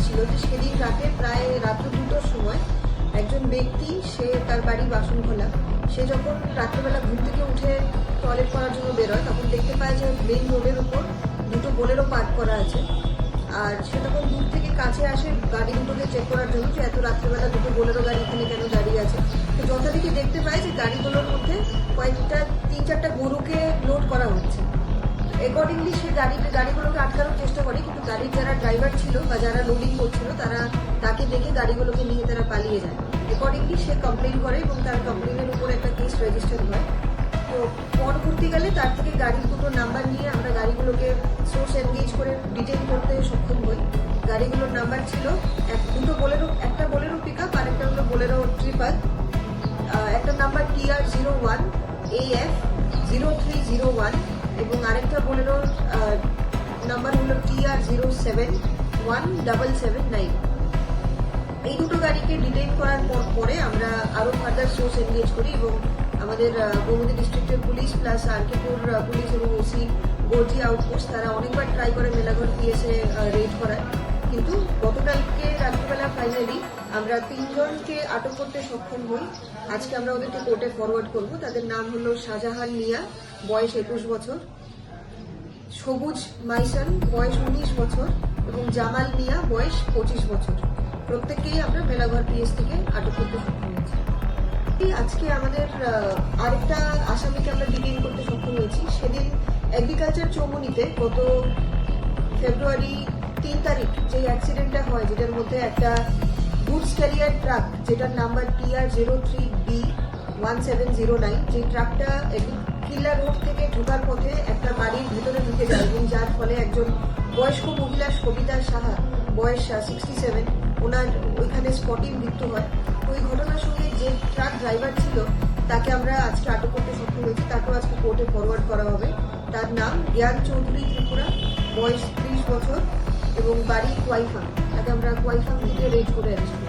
ছিল যে সেদিন রাতে প্রায় রাত্র 2টোর সময় একজন ব্যক্তি, সে তার বাড়ি বাসনখোলা, সে যখন রাত্রেবেলা ঘুম থেকে উঠে টয়লেট করার জন্য বেরোয় তখন দেখতে পায় যে মেইন রোডের উপর দুটো বোলেরো পার্ক করা আছে। আর সে তখন দূর থেকে কাছে আসে গাড়ি দুটোকে চেক করার জন্য যে এত রাত্রেবেলা দুটো বোলেরো গাড়ি এখানে কেন দাঁড়িয়ে আছে। তো যথারীতি দেখতে পায় যে গাড়িগুলোর মধ্যে কয়েকটা 3-4টা গরুকে লোড করা হচ্ছে। অ্যাকর্ডিংলি সে গাড়িগুলোকে আটকানোর চেষ্টা করে, কিন্তু গাড়ির যারা ড্রাইভার ছিল বা যারা লোডিং করছিল তারা তাকে দেখে গাড়িগুলোকে নিয়ে তারা পালিয়ে যায়। অ্যাকর্ডিংলি সে কমপ্লেন করে এবং তার কমপ্লেনের উপর একটা কেস রেজিস্টার হয়। তো পরবর্তীকালে তার থেকে গাড়ির দুটো নাম্বার নিয়ে আমরা গাড়িগুলোকে সোর্স এনগেজ করে ডিটেইন করতে সক্ষম হই। গাড়িগুলোর নাম্বার ছিল একটা বোলেরো পিক আপ আর একটা হলো বোলেরো ট্রিপল। একটা নাম্বার TR01 AF 0301 এবং আরেকটা বোলেরোর নাম্বার হলো TR071779। এই দুটো গাড়িকে ডিটেইন করার পরে আমরা আরো ফার্দার সোর্স এনগেজ করি এবং আমাদের গোমতী ডিস্ট্রিক্টের পুলিশ প্লাস আরকেপুর পুলিশ এবং ওসি গোজি আউটপোস্ট তারা অনেকবার ট্রাই করে মেলাঘর পিএসএ রেড করায়, কিন্তু গতকালকে রাত্রিবেলা ফাইনালি আমরা 3জনকে আটক করতে সক্ষম হই। আজকে আমরা ওদেরকে কোর্টে ফরওয়ার্ড করব। তাদের নাম হলো শাহজাহান মিয়া, বয়স 21 বছর, সবুজ মাইসান, বয়স 19 বছর এবং জামাল মিয়া, বয়স 25 বছর। প্রত্যেককেই আমরা মেলাঘর পিএস থেকে আটক করতে সক্ষম হয়েছি। আজকে আমাদের আরেকটা আসামিকে আমরা ডিটেইন করতে সক্ষম হয়েছি। সেদিন এগ্রিকালচার চৌমুনিতে গত ফেব্রুয়ারি 3 তারিখ যে অ্যাক্সিডেন্টটা হয়, যেটার মধ্যে একটা গুডস ক্যারিয়ার ট্রাক যেটার নাম্বার TR03B1709, যে ট্রাকটা কিল্লা রোড থেকে ঢোকার পথে একটা বাড়ির ভেতরে ঢুকে যায় এবং যার ফলে একজন বয়স্ক মহিলা সবিতা সাহা, বয়স 67, ওনার ওইখানে স্পটেই মৃত্যু হয়। ওই ঘটনার সঙ্গে যে ট্রাক ড্রাইভার ছিল তাকে আমরা আজকে আটক করতে সক্ষম হয়েছি। তাকেও আজকে কোর্টে ফরওয়ার্ড করা হবে। তার নাম জ্ঞান চৌধুরী ত্রিপুরা, বয়স 30 বছর এবং বাড়ি কোয়াইফাং। তাকে আমরা কোয়াইফাং থেকে রেড করে অ্যারেস্ট করি।